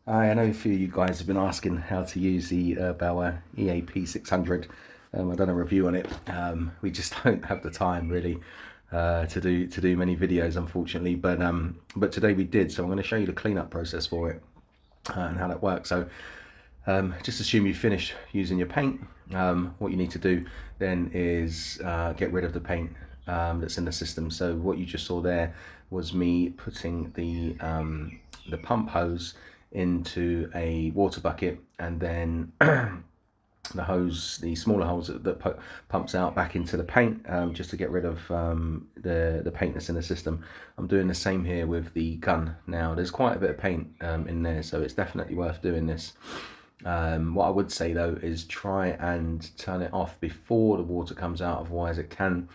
I know a few of you guys have been asking how to use the Erbauer EAP600. I've done a review on it. We just don't have the time really to do many videos, unfortunately. But today we did, so I'm going to show you the cleanup process for it and how that works. So just assume you finished using your paint. What you need to do then is get rid of the paint that's in the system. So what you just saw there was me putting the pump hose into a water bucket, and then the hose, the smaller hose that pumps out back into the paint, just to get rid of the paint that's in the system. I'm doing the same here with the gun. Now there's quite a bit of paint in there, so it's definitely worth doing this. What I would say though is try and turn it off before the water comes out, otherwise it can,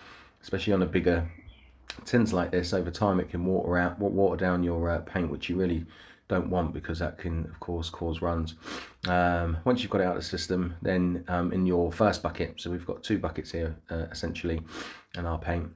especially on a bigger tins like this, over time it can water down your paint, which you really don't want, because that can of course cause runs. Once you've got it out of the system, then in your first bucket, so we've got two buckets here essentially in our paint,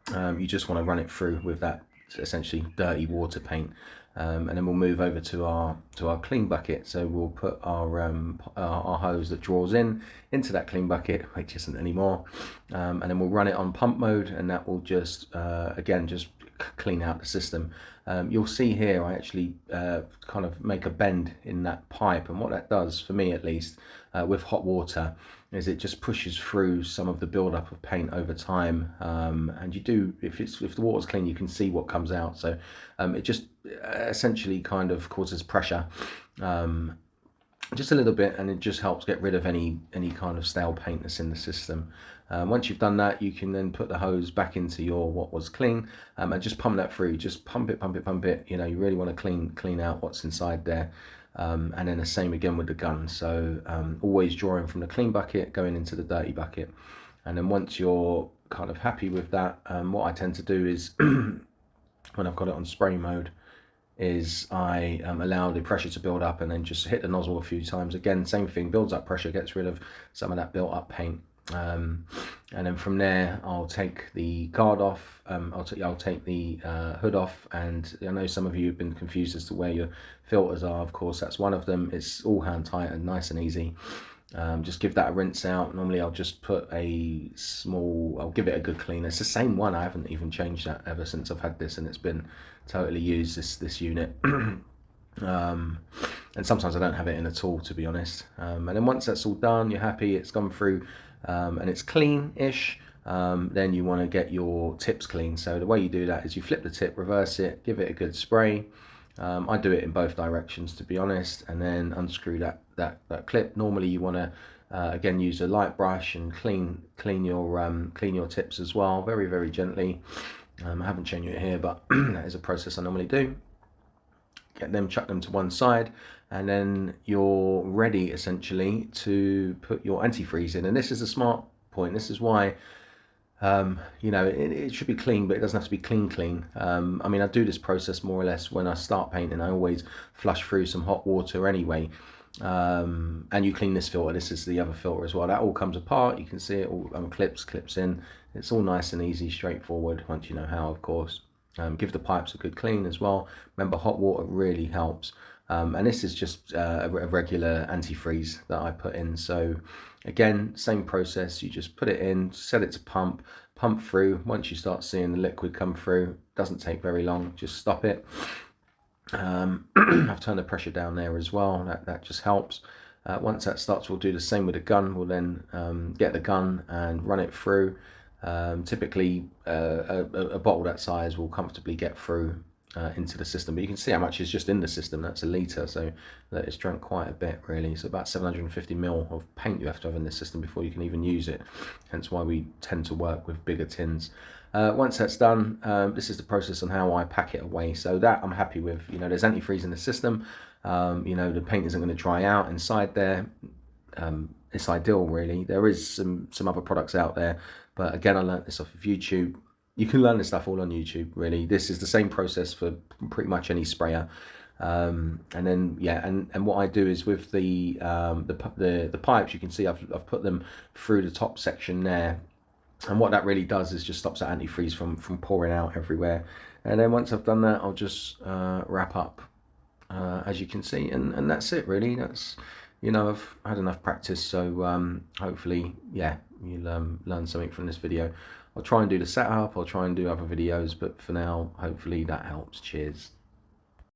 you just want to run it through with that essentially dirty water paint, and then we'll move over to our clean bucket. So we'll put our hose that draws into that clean bucket, which isn't anymore, and then we'll run it on pump mode, and that will just again just clean out the system. You'll see here I actually kind of make a bend in that pipe, and what that does, for me at least, with hot water, is it just pushes through some of the buildup of paint over time, and you do, if the water's clean, you can see what comes out. So it just essentially kind of causes pressure, just a little bit, and it just helps get rid of any kind of stale paint that's in the system. Once you've done that, you can then put the hose back into your what was clean, and just pump that through. Just pump it. You know, you really want to clean out what's inside there. And then the same again with the gun. So always drawing from the clean bucket, going into the dirty bucket. And then once you're kind of happy with that, what I tend to do is when I've got it on spray mode, is I allow the pressure to build up, and then just hit the nozzle a few times. Again, same thing, builds up pressure, gets rid of some of that built up paint. And then from there I'll take the guard off, I'll take the hood off, and I know some of you have been confused as to where your filters are. Of course, that's one of them. It's all hand tight and nice and easy. Just give that a rinse out. Normally I'll just put I'll give it a good clean. It's the same one, I haven't even changed that ever since I've had this, and it's been totally used, this unit. And sometimes I don't have it in at all, to be honest. And then once that's all done, you're happy, it's gone through, and it's clean-ish, then you want to get your tips clean. So the way you do that is you flip the tip, reverse it, give it a good spray. I do it in both directions, to be honest, and then unscrew that clip. Normally you want to again use a light brush and clean your tips as well, very, very gently. I haven't shown you it here, but that is a process I normally do. Get them, chuck them to one side, and then you're ready essentially to put your antifreeze in. And this is a smart point. This is why you know, it should be clean, but it doesn't have to be clean. I mean, I do this process more or less when I start painting. I always flush through some hot water anyway, and you clean this filter. This is the other filter as well. That all comes apart. You can see it all clips in. It's all nice and easy, straightforward, once you know how, of course. Give the pipes a good clean as well. Remember, hot water really helps. And this is just a regular antifreeze that I put in. So again, same process. You just put it in, set it to pump through. Once you start seeing the liquid come through, doesn't take very long, just stop it. I've turned the pressure down there as well. That just helps. Once that starts, we'll do the same with the gun. We'll then get the gun and run it through. Typically a bottle that size will comfortably get through into the system, but you can see how much is just in the system. That's a litre, so that is drunk quite a bit really. So about 750 ml of paint you have to have in this system before you can even use it, hence why we tend to work with bigger tins. Once that's done, this is the process on how I pack it away. So that I'm happy with. You know, there's antifreeze in the system. You know, the paint isn't going to dry out inside there. It's ideal really. There is some other products out there, but again, I learned this off of YouTube. You can learn this stuff all on YouTube really. This is the same process for pretty much any sprayer. And then yeah, and what I do is with the pipes, you can see I've put them through the top section there, and what that really does is just stops that antifreeze from pouring out everywhere. And then once I've done that, I'll just wrap up as you can see, and that's it really. That's, you know, I've had enough practice, so hopefully, yeah, you'll learn something from this video. I'll try and do the setup, I'll try and do other videos, but for now, hopefully that helps. Cheers.